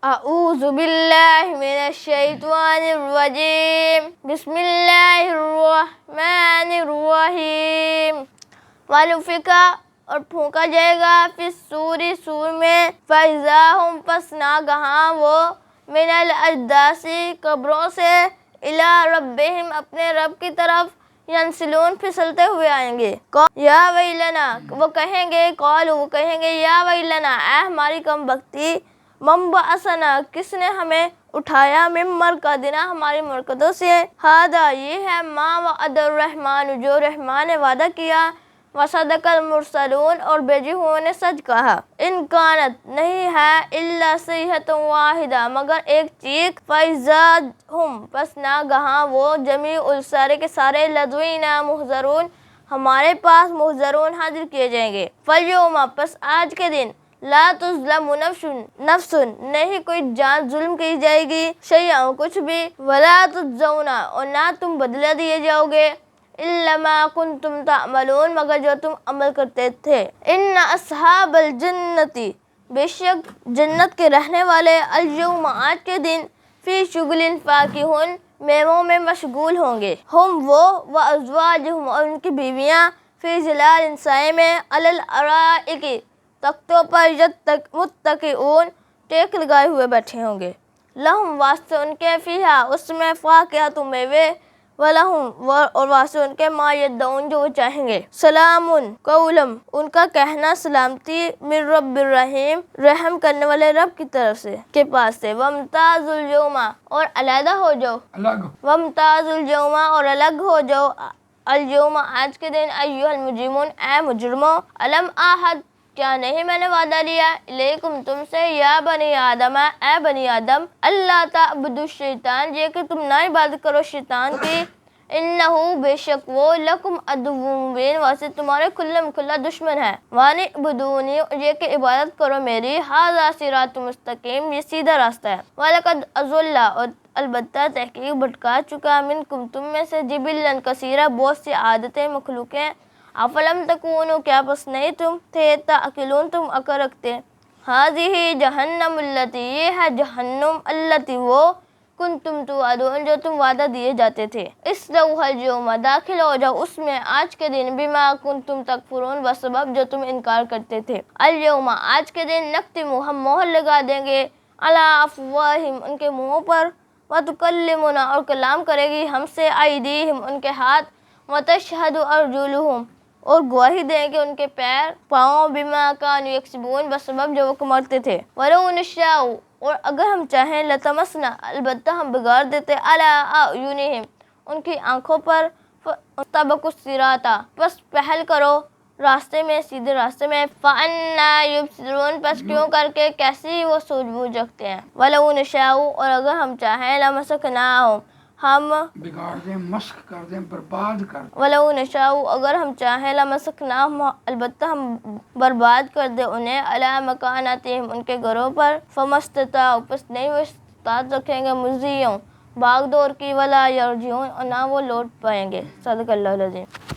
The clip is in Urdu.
اعوذ باللہ من الشیطان الرجیم بسم اللہ الرحمن الرحیم وَنُفِخَ اور پھونکا جائے گا فی الصور سور میں فَإِذَا هُمْ پس ناگہاں وہ من الاجداث قبروں سے الی ربہم اپنے رب کی طرف ینسلون پھسلتے ہوئے آئیں گے. یا ویلنا وہ کہیں گے یا ویلنا اے ہماری کم بختی من بعثنا کس نے ہمیں اٹھایا من مرقدنا ہماری مرقدوں سے ھذا یہ ہے ما وعد الرحمن جو رحمان نے وعدہ کیا وصدق المرسلون اور بھیجے ہوئے نے سچ کہا. ان کانت نہیں ہے الا صیحۃ واحدہ مگر ایک چیخ فَإِذَا هُمْ پس ناگہاں وہ جمیع سارے کے سارے لدینا محضرون ہمارے پاس محضرون حاضر کیے جائیں گے. فَالْيَوْمَ پس آج کے دن لا تظلم نفس نہیں کوئی جان ظلم کی جائے گی شیئا کچھ بھی ولا تجزون اور نہ تم بدلہ دیے جاؤ گے الا ما کنتم تعملون مگر جو تم عمل کرتے تھے. ان اصحاب الجنت بے شک جنت کے رہنے والے الیوم آج کے دن فی شغل فاکہون میووں میں مشغول ہوں گے. ہم وہ وازواجہم اور ان کی بیویاں فی ظلال سائے میں علی الارائک تختوں پر متکئون ٹیک لگائے ہوئے بیٹھے ہوں گے. لہم واسطے ان کے فیہا اس میں فاکہۃ میوے ولہم اور واسطے ان کے ما یدعون جو وہ چاہیں گے. سلام قولم ان کا کہنا سلامتی من رب الرحیم رحم کرنے والے رب کی طرف سے کے پاس سے. وامتاز اليوم اور علیحدہ ہو جاؤ وامتاز اليوم اور الگ ہو جاؤ اليوم آج کے دن ایھا المجرمون اے مجرموں علم احد کیا نہیں میں نے وعدہ لیا الیکم تم سے یا بنی آدم اے بنی آدم اللہ تعبدوا الشیطان یہ کہ تم نہ عبادت کرو شیطان کی انہو بے شک وہ لکم عدو مبین واسطے تمہارے کھلا دشمن ہے. وانی عبدونی یہ کہ عبادت کرو میری ھذا صراط مستقیم یہ سیدھا راستہ ہے. وَلَقَدْ أَضَلَّ اور البتہ تحقیق بھٹکا چکا منکم تم میں سے جبلاً کثیرا بہت سی عادتیں مخلوقیں افلم تکونوا کیا پس نہیں تم تھے تعقلون تم عقل رکھتے. ھذہ جہنم التی یہ ہے جہنم التی وہ کنتم توعدون جو تم وعدہ دیے جاتے تھے. اصلوھا اليوم داخل ہو جاؤ اس میں آج کے دن بما کنتم تکفرون بسبب جو تم انکار کرتے تھے. اليوم آج کے دن نختم ہم مہر لگا دیں گے علی افواہہم ان کے منہوں پر وتکلمنا اور کلام کرے گی ہم سے ایدیہم ان کے ہاتھ وتشہد ارجلہم اور گواہی دیں گے ان کے پاؤں بما کانوا یکسبون بسبب جو وہ کماتے تھے. ولو نشاء اور اگر ہم چاہیں لطمسنا البتہ ہم بگاڑ دیتے علی اعینہم ان کی آنکھوں پر فاستبقوا الصراط پس پہل کرو راستے میں سیدھے راستے میں فأنی یبصرون پس کیوں کر کے کیسی وہ سوجھ بوجھ رکھتے ہیں. ولو نشاء اور اگر ہم چاہیں لمسکناہم ہم بگاڑ دیں مسخ کر دیں برباد کر دیں. ولو نشاء اگر ہم چاہیں لمسکناہم البتہ ہم برباد کر دیں انہیں علی مکاناتہم ان کے گھروں پر فمستطاعوا پس نہیں وہ استطاعت رکھیں گے مضیوں بھاگ دور کی ولا یرجعون اور نہ وہ لوٹ پائیں گے. صدق اللہ العظیم.